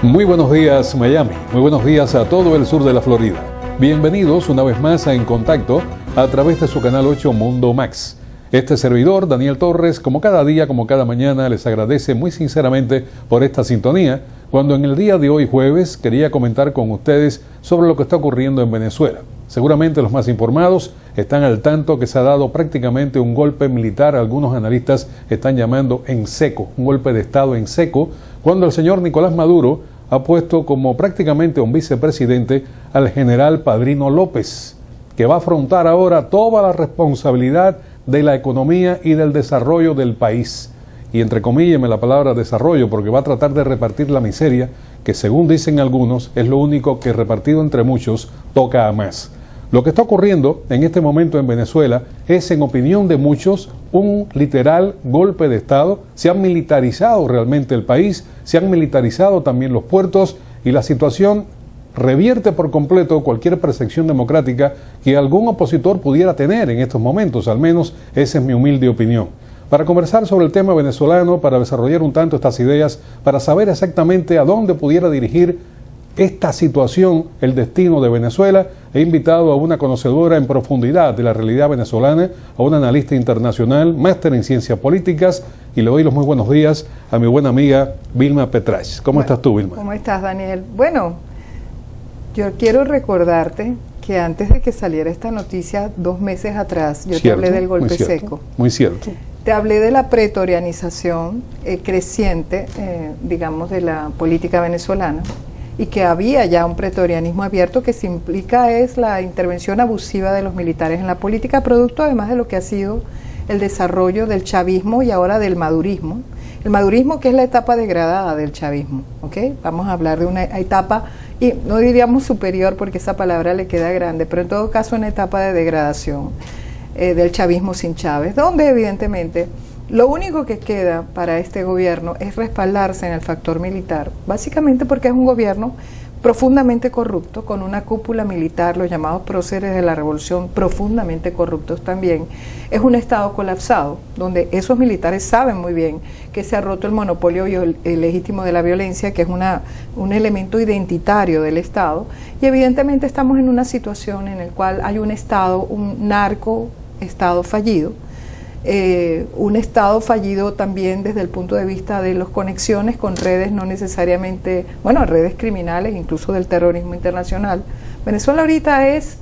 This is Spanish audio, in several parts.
Muy buenos días, Miami. Muy buenos días a todo el sur de la Florida. Bienvenidos una vez más a En Contacto a través de su canal 8 Mundo Max. Este servidor, Daniel Torres, como cada día, como cada mañana, les agradece muy sinceramente por esta sintonía, cuando en el día de hoy jueves quería comentar con ustedes sobre lo que está ocurriendo en Venezuela. Seguramente los más informados están al tanto que se ha dado prácticamente un golpe militar, algunos analistas están llamando en seco, un golpe de Estado en seco, cuando el señor Nicolás Maduro ha puesto como prácticamente un vicepresidente al general Padrino López, que va a afrontar ahora toda la responsabilidad de la economía y del desarrollo del país. Y entrecomílleme la palabra desarrollo, porque va a tratar de repartir la miseria, que según dicen algunos, es lo único que repartido entre muchos toca a más. Lo que está ocurriendo en este momento en Venezuela es, en opinión de muchos, un literal golpe de Estado. Se ha militarizado realmente el país, se han militarizado también los puertos y la situación revierte por completo cualquier percepción democrática que algún opositor pudiera tener en estos momentos, al menos esa es mi humilde opinión. Para conversar sobre el tema venezolano, para desarrollar un tanto estas ideas, para saber exactamente a dónde pudiera dirigir esta situación, el destino de Venezuela, he invitado a una conocedora en profundidad de la realidad venezolana, a una analista internacional, máster en ciencias políticas, y le doy los muy buenos días a mi buena amiga Vilma Petrach. ¿Cómo estás tú, Vilma? ¿Cómo estás, Daniel? Bueno, yo quiero recordarte que antes de que saliera esta noticia, 2 meses atrás, yo te hablé del golpe seco. Muy cierto. Te hablé de la pretorianización creciente, digamos, de la política venezolana, y que había ya un pretorianismo abierto que se implica es la intervención abusiva de los militares en la política, producto además de lo que ha sido el desarrollo del chavismo y ahora del madurismo. El madurismo, que es la etapa degradada del chavismo, ¿ok? Vamos a hablar de una etapa, y no diríamos superior porque esa palabra le queda grande, pero en todo caso una etapa de degradación del chavismo sin Chávez, donde evidentemente lo único que queda para este gobierno es respaldarse en el factor militar, básicamente porque es un gobierno profundamente corrupto, con una cúpula militar, los llamados próceres de la revolución, profundamente corruptos también. Es un Estado colapsado, donde esos militares saben muy bien que se ha roto el monopolio legítimo de la violencia, que es un elemento identitario del Estado, y evidentemente estamos en una situación en la cual hay un Estado, un narco-Estado fallido, un Estado fallido también desde el punto de vista de las conexiones con redes no necesariamente, bueno, redes criminales, incluso del terrorismo internacional. Venezuela ahorita es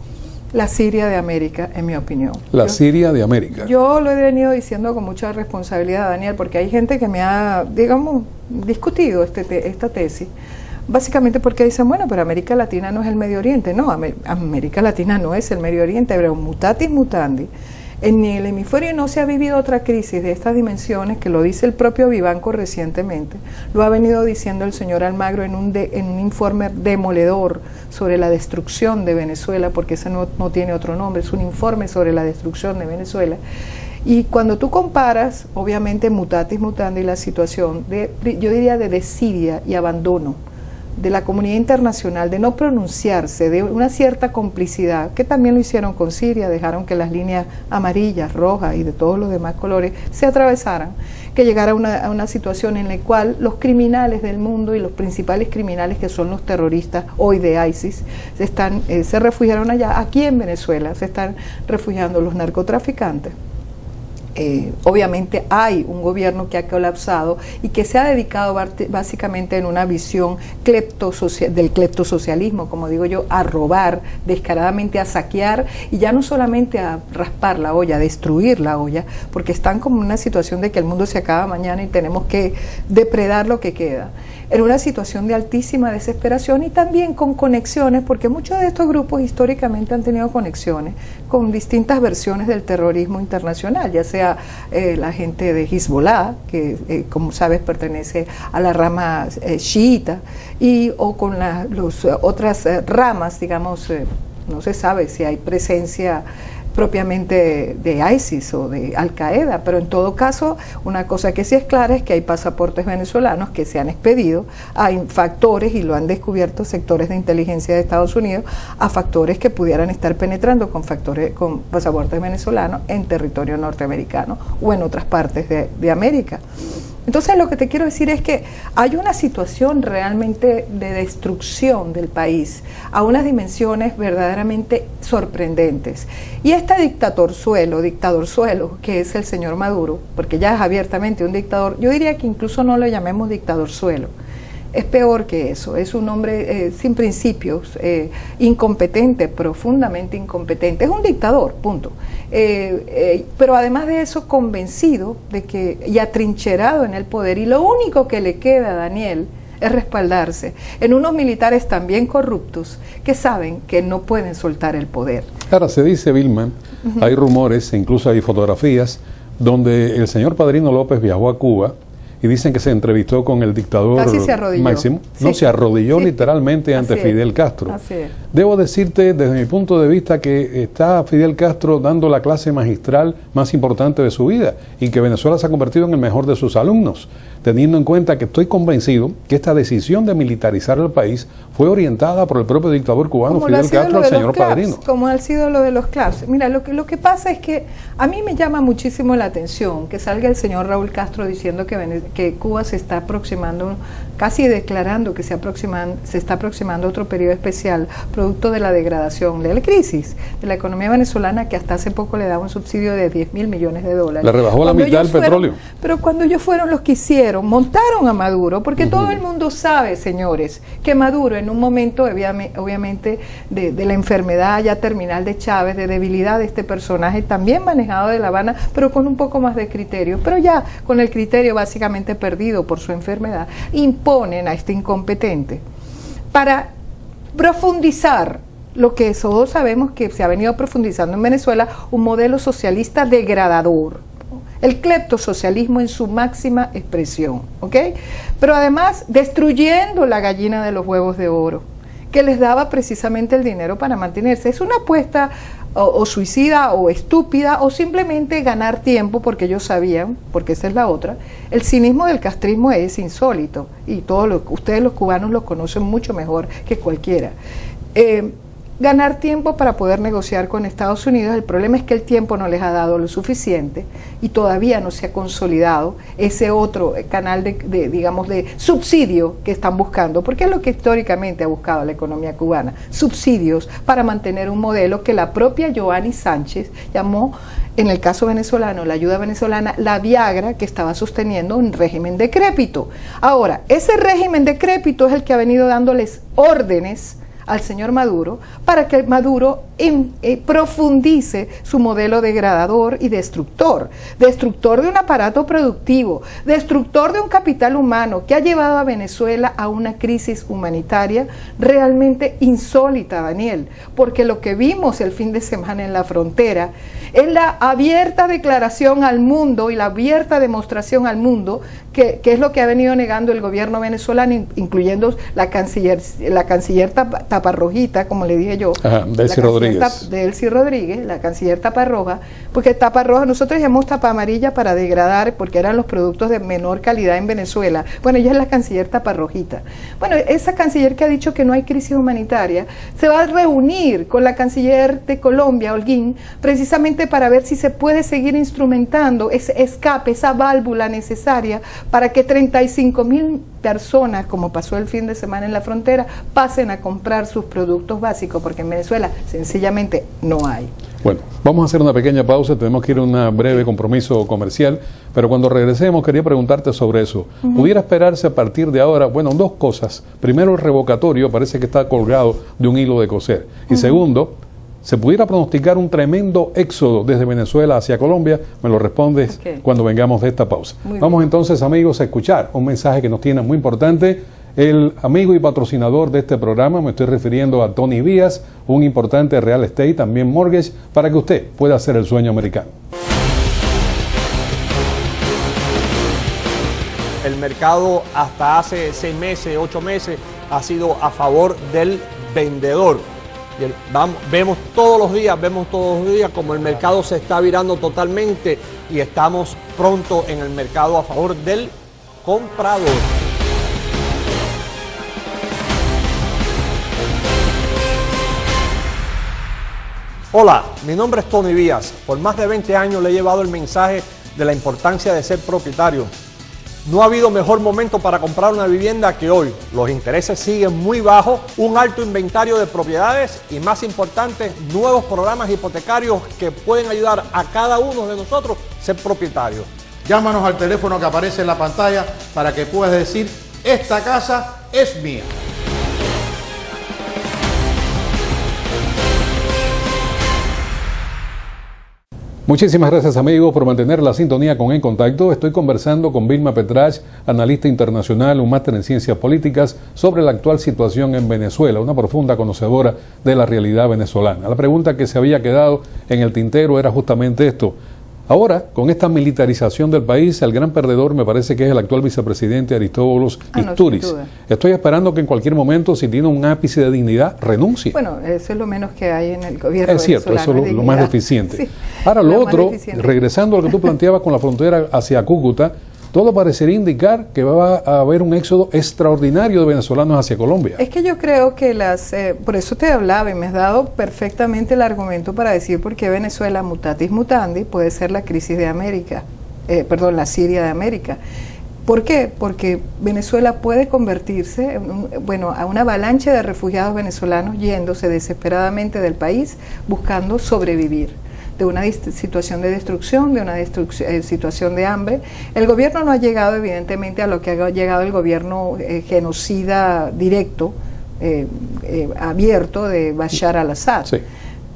la Siria de América, en mi opinión. Siria de América. Yo lo he venido diciendo con mucha responsabilidad, Daniel, porque hay gente que me ha, digamos, discutido esta tesis, básicamente porque dicen, bueno, pero América Latina no es el Medio Oriente. No, América Latina no es el Medio Oriente, pero mutatis mutandi. En el hemisferio no se ha vivido otra crisis de estas dimensiones, que lo dice el propio Vivanco recientemente, lo ha venido diciendo el señor Almagro en un informe demoledor sobre la destrucción de Venezuela, porque ese no tiene otro nombre, es un informe sobre la destrucción de Venezuela. Y cuando tú comparas, obviamente mutatis mutandi, la situación yo diría de desidia y abandono de la comunidad internacional, de no pronunciarse, de una cierta complicidad, que también lo hicieron con Siria, dejaron que las líneas amarillas, rojas y de todos los demás colores se atravesaran, que llegara a una situación en la cual los criminales del mundo y los principales criminales, que son los terroristas hoy de ISIS, se refugiaron allá. Aquí en Venezuela se están refugiando los narcotraficantes. Obviamente hay un gobierno que ha colapsado y que se ha dedicado básicamente en una visión del cleptosocialismo, como digo yo, a robar descaradamente, a saquear, y ya no solamente a raspar la olla, a destruir la olla, porque están como en una situación de que el mundo se acaba mañana y tenemos que depredar lo que queda. En una situación de altísima desesperación y también con conexiones, porque muchos de estos grupos históricamente han tenido conexiones con distintas versiones del terrorismo internacional, ya sea la gente de Hezbollah, que como sabes pertenece a la rama chiita, o con las otras ramas, digamos, no se sabe si hay presencia propiamente de ISIS o de Al Qaeda, pero en todo caso una cosa que sí es clara es que hay pasaportes venezolanos que se han expedido a factores, y lo han descubierto sectores de inteligencia de Estados Unidos, a factores que pudieran estar penetrando con pasaportes venezolanos en territorio norteamericano o en otras partes de América. Entonces lo que te quiero decir es que hay una situación realmente de destrucción del país a unas dimensiones verdaderamente sorprendentes. Y este dictadorzuelo, que es el señor Maduro, porque ya es abiertamente un dictador, yo diría que incluso no lo llamemos dictadorzuelo. Es peor que eso, es un hombre sin principios, incompetente, profundamente incompetente, es un dictador, punto. Pero además de eso, convencido de que, y atrincherado en el poder, y lo único que le queda a Daniel es respaldarse en unos militares también corruptos que saben que no pueden soltar el poder. Ahora, se dice, Vilma, hay rumores, e incluso hay fotografías, donde el señor Padrino López viajó a Cuba y dicen que se entrevistó con el dictador Máximo. Sí. No, se arrodilló literalmente ante Fidel Castro. Debo decirte, desde mi punto de vista, que está Fidel Castro dando la clase magistral más importante de su vida y que Venezuela se ha convertido en el mejor de sus alumnos, teniendo en cuenta que estoy convencido que esta decisión de militarizar el país fue orientada por el propio dictador cubano Fidel Castro al señor Padrino. Como ha sido lo de los CLAPS. Mira, lo que pasa es que a mí me llama muchísimo la atención que salga el señor Raúl Castro diciendo que Cuba se está aproximando, casi declarando que se está aproximando otro periodo especial, producto de la degradación, de la crisis de la economía venezolana, que hasta hace poco le daba un subsidio de 10.000 millones de dólares. Le rebajó la mitad del petróleo. Pero cuando ellos fueron los que hicieron, montaron a Maduro, porque todo el mundo sabe, señores, que Maduro en un momento, obviamente, de la enfermedad ya terminal de Chávez, de debilidad de este personaje, también manejado de La Habana, pero con un poco más de criterio, pero ya con el criterio básicamente perdido por su enfermedad, imponen a este incompetente para profundizar lo que todos sabemos que se ha venido profundizando en Venezuela, un modelo socialista degradador, el cleptosocialismo en su máxima expresión, ¿ok? Pero además destruyendo la gallina de los huevos de oro, que les daba precisamente el dinero para mantenerse. Es una apuesta o suicida o estúpida o simplemente ganar tiempo, porque ellos sabían, porque esa es la otra. El cinismo del castrismo es insólito y ustedes los cubanos lo conocen mucho mejor que cualquiera. Ganar tiempo para poder negociar con Estados Unidos. El problema es que el tiempo no les ha dado lo suficiente y todavía no se ha consolidado ese otro canal de subsidio que están buscando, porque es lo que históricamente ha buscado la economía cubana, subsidios para mantener un modelo que la propia Joanny Sánchez llamó, en el caso venezolano, la ayuda venezolana, la Viagra, que estaba sosteniendo un régimen decrépito. Ahora, ese régimen decrépito es el que ha venido dándoles órdenes al señor Maduro para que Maduro profundice su modelo degradador y destructor de un aparato productivo, destructor de un capital humano que ha llevado a Venezuela a una crisis humanitaria realmente insólita, Daniel, porque lo que vimos el fin de semana en la frontera es la abierta declaración al mundo y la abierta demostración al mundo que es lo que ha venido negando el gobierno venezolano, incluyendo la canciller taparrojita, como le dije yo, Delcy Rodríguez, la canciller taparroja, porque taparroja, nosotros llamamos tapa amarilla para degradar, porque eran los productos de menor calidad en Venezuela. Bueno, ella es la canciller taparrojita. Bueno, esa canciller que ha dicho que no hay crisis humanitaria, se va a reunir con la canciller de Colombia, Holguín, precisamente para ver si se puede seguir instrumentando ese escape, esa válvula necesaria para que 35.000 personas, como pasó el fin de semana en la frontera, pasen a comprar sus productos básicos, porque en Venezuela sencillamente no hay. Bueno, vamos a hacer una pequeña pausa, tenemos que ir a un breve compromiso comercial, pero cuando regresemos quería preguntarte sobre eso. ¿Pudiera esperarse a partir de ahora, bueno, dos cosas? Primero, el revocatorio parece que está colgado de un hilo de coser. Y segundo, ¿se pudiera pronosticar un tremendo éxodo desde Venezuela hacia Colombia? Me lo respondes cuando vengamos de esta pausa. Vamos entonces, amigos, a escuchar un mensaje que nos tiene muy importante. El amigo y patrocinador de este programa, me estoy refiriendo a Tony Vías, un importante real estate, también mortgage, para que usted pueda hacer el sueño americano. El mercado hasta hace 6 meses, 8 meses, ha sido a favor del vendedor. Vemos todos los días como el mercado se está virando totalmente y estamos pronto en el mercado a favor del comprador. Hola, mi nombre es Tony Vías. Por más de 20 años le he llevado el mensaje de la importancia de ser propietario. No ha habido mejor momento para comprar una vivienda que hoy. Los intereses siguen muy bajos, un alto inventario de propiedades y, más importante, nuevos programas hipotecarios que pueden ayudar a cada uno de nosotros a ser propietarios. Llámanos al teléfono que aparece en la pantalla para que puedas decir: esta casa es mía. Muchísimas gracias, amigos, por mantener la sintonía con En Contacto. Estoy conversando con Vilma Petrach, analista internacional, un máster en ciencias políticas, sobre la actual situación en Venezuela, una profunda conocedora de la realidad venezolana. La pregunta que se había quedado en el tintero era justamente esto. Ahora, con esta militarización del país, el gran perdedor me parece que es el actual vicepresidente Aristóbulo Istúriz. No, sin duda. Estoy esperando que en cualquier momento, si tiene un ápice de dignidad, renuncie. Bueno, eso es lo menos que hay en el gobierno. Es cierto, eso es lo más deficiente. Sí, ahora, lo otro, regresando a lo que tú planteabas con la frontera hacia Cúcuta, todo parecería indicar que va a haber un éxodo extraordinario de venezolanos hacia Colombia. Es que yo creo que por eso te hablaba y me has dado perfectamente el argumento para decir por qué Venezuela, mutatis mutandi, puede ser la crisis de América, la Siria de América. ¿Por qué? Porque Venezuela puede convertirse a una avalancha de refugiados venezolanos yéndose desesperadamente del país buscando sobrevivir de una situación de destrucción, de una situación de hambre. El gobierno no ha llegado evidentemente a lo que ha llegado el gobierno genocida directo, abierto de Bashar al-Assad. Sí.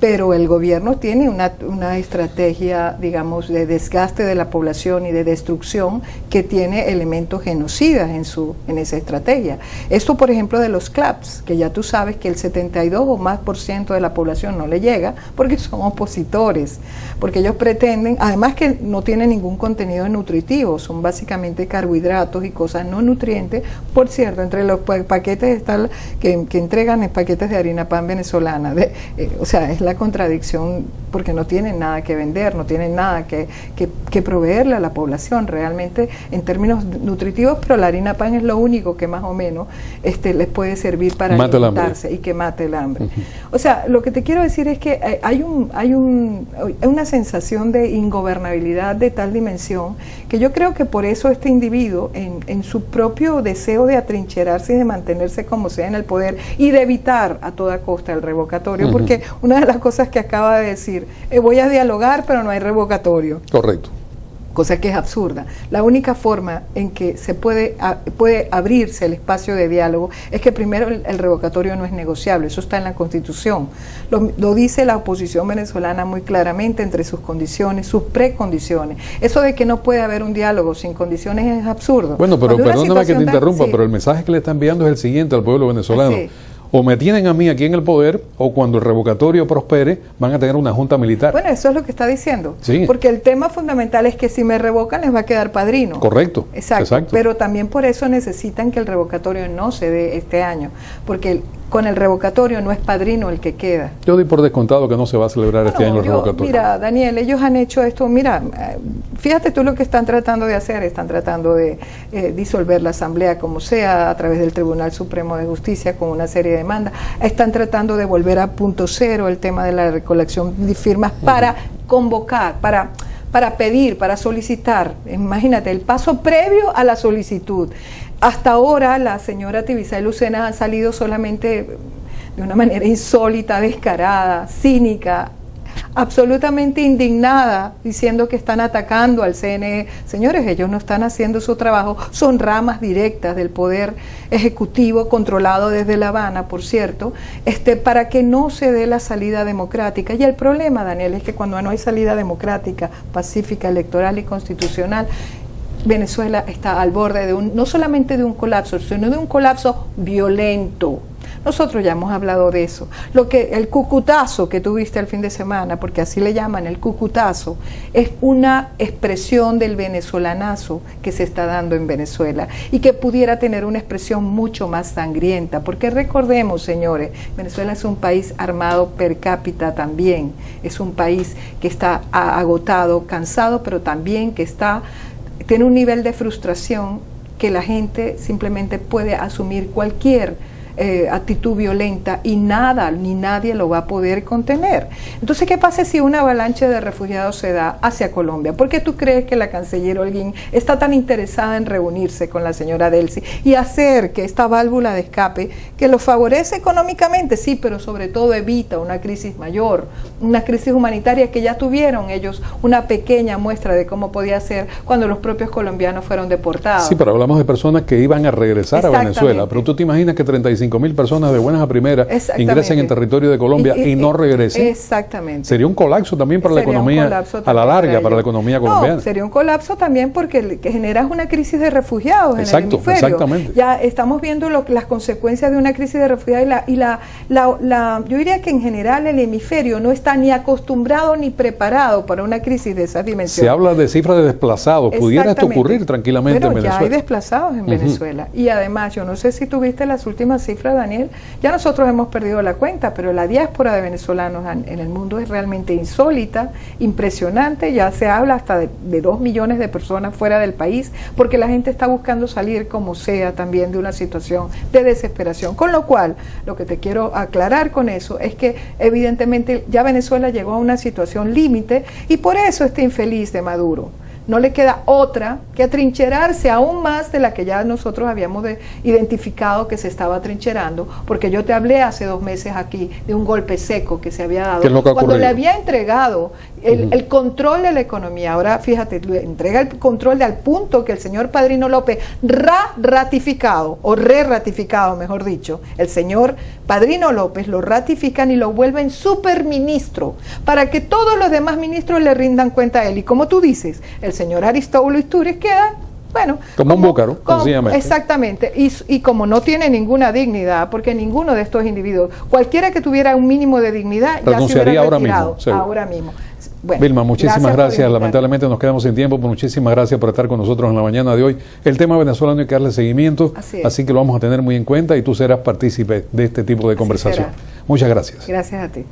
Pero el gobierno tiene una estrategia, digamos, de desgaste de la población y de destrucción que tiene elementos genocidas en esa estrategia. Esto, por ejemplo, de los CLAPS, que ya tú sabes que el 72% o más de la población no le llega porque son opositores, porque ellos pretenden, además que no tienen ningún contenido nutritivo, son básicamente carbohidratos y cosas no nutrientes. Por cierto, entre los paquetes están que entregan paquetes de harina pan venezolana, o sea, es la contradicción, porque no tienen nada que vender, no tienen nada que proveerle a la población realmente en términos nutritivos, pero la harina pan es lo único que más o menos les puede servir para alimentarse y que mate el hambre. O sea, lo que te quiero decir es que hay una sensación de ingobernabilidad de tal dimensión que yo creo que por eso este individuo, en su propio deseo de atrincherarse y de mantenerse como sea en el poder y de evitar a toda costa el revocatorio, porque una de las cosas que acaba de decir, voy a dialogar pero no hay revocatorio. Correcto. Cosa que es absurda. La única forma en que se puede abrirse el espacio de diálogo es que primero el revocatorio no es negociable, eso está en la Constitución. Lo dice la oposición venezolana muy claramente entre sus condiciones, sus precondiciones. Eso de que no puede haber un diálogo sin condiciones es absurdo. Bueno, pero perdóname que te interrumpa, pero el mensaje que le está enviando es el siguiente al pueblo venezolano. Sí. O me tienen a mí aquí en el poder, o cuando el revocatorio prospere, van a tener una junta militar. Bueno, eso es lo que está diciendo. Sí. Porque el tema fundamental es que si me revocan, les va a quedar padrino. Correcto. Exacto. Pero también por eso necesitan que el revocatorio no se dé este año. Porque con el revocatorio no es padrino el que queda. Yo doy por descontado que no se va a celebrar este año el revocatorio. Mira, Daniel, ellos han hecho esto, fíjate tú lo que están tratando de hacer, están tratando de disolver la Asamblea como sea, a través del Tribunal Supremo de Justicia con una serie de demandas, están tratando de volver a punto cero el tema de la recolección de firmas para convocar, para pedir, para solicitar, imagínate, el paso previo a la solicitud. Hasta ahora la señora Tibisay Lucena ha salido solamente de una manera insólita, descarada, cínica, absolutamente indignada, diciendo que están atacando al CNE. Señores, ellos no están haciendo su trabajo, son ramas directas del poder ejecutivo controlado desde La Habana, por cierto, para que no se dé la salida democrática. Y el problema, Daniel, es que cuando no hay salida democrática, pacífica, electoral y constitucional, Venezuela está al borde de no solamente de un colapso, sino de un colapso violento. Nosotros ya hemos hablado de eso. El cucutazo que tuviste el fin de semana, porque así le llaman el cucutazo, es una expresión del venezolanazo que se está dando en Venezuela y que pudiera tener una expresión mucho más sangrienta, porque recordemos, señores, Venezuela es un país armado per cápita también, es un país que está agotado, cansado, pero también que tiene un nivel de frustración que la gente simplemente puede asumir cualquier actitud violenta y nada ni nadie lo va a poder contener. Entonces, ¿qué pasa si una avalancha de refugiados se da hacia Colombia? ¿Por qué tú crees que la canciller Holguín está tan interesada en reunirse con la señora Delcy y hacer que esta válvula de escape, que lo favorece económicamente, sí, pero sobre todo evita una crisis mayor, una crisis humanitaria que ya tuvieron ellos una pequeña muestra de cómo podía ser cuando los propios colombianos fueron deportados? Sí, pero hablamos de personas que iban a regresar a Venezuela, pero tú te imaginas que 35.000 personas de buenas a primeras ingresen en territorio de Colombia y no regresen. Exactamente. Sería un colapso también para la economía, a la larga, para la economía colombiana. No, sería un colapso también porque generas una crisis de refugiados en el hemisferio. Exactamente. Ya estamos viendo las consecuencias de una crisis de refugiados yo diría que en general el hemisferio no está ni acostumbrado ni preparado para una crisis de esa dimensión. Se habla de cifras de desplazados. ¿Pudiera esto ocurrir tranquilamente en Venezuela? Ya hay desplazados en Venezuela. Y además, yo no sé si tuviste las últimas cifras, Daniel, ya nosotros hemos perdido la cuenta, pero la diáspora de venezolanos en el mundo es realmente insólita, impresionante. Ya se habla hasta de 2 millones de personas fuera del país, porque la gente está buscando salir como sea también de una situación de desesperación. Con lo cual, lo que te quiero aclarar con eso es que evidentemente ya Venezuela llegó a una situación límite y por eso este infeliz de Maduro no le queda otra que atrincherarse aún más de la que ya nosotros habíamos identificado que se estaba atrincherando, porque yo te hablé hace 2 meses aquí de un golpe seco que se había dado cuando le había entregado el control de la economía. Ahora fíjate, le entrega el control al punto que el señor Padrino López ratificado, o re-ratificado mejor dicho, el señor Padrino López lo ratifican y lo vuelven superministro para que todos los demás ministros le rindan cuenta a él. Y como tú dices, el señor Aristóbulo Istúriz queda, bueno, como un búcaro, sencillamente. Exactamente, y como no tiene ninguna dignidad, porque ninguno de estos individuos, cualquiera que tuviera un mínimo de dignidad, ya se hubiera retirado ahora mismo. Bueno, Vilma, muchísimas gracias. Lamentablemente nos quedamos sin tiempo, pero muchísimas gracias por estar con nosotros en la mañana de hoy. El tema venezolano hay que darle seguimiento, así que lo vamos a tener muy en cuenta y tú serás partícipe de este tipo de conversación. Muchas gracias. Gracias a ti.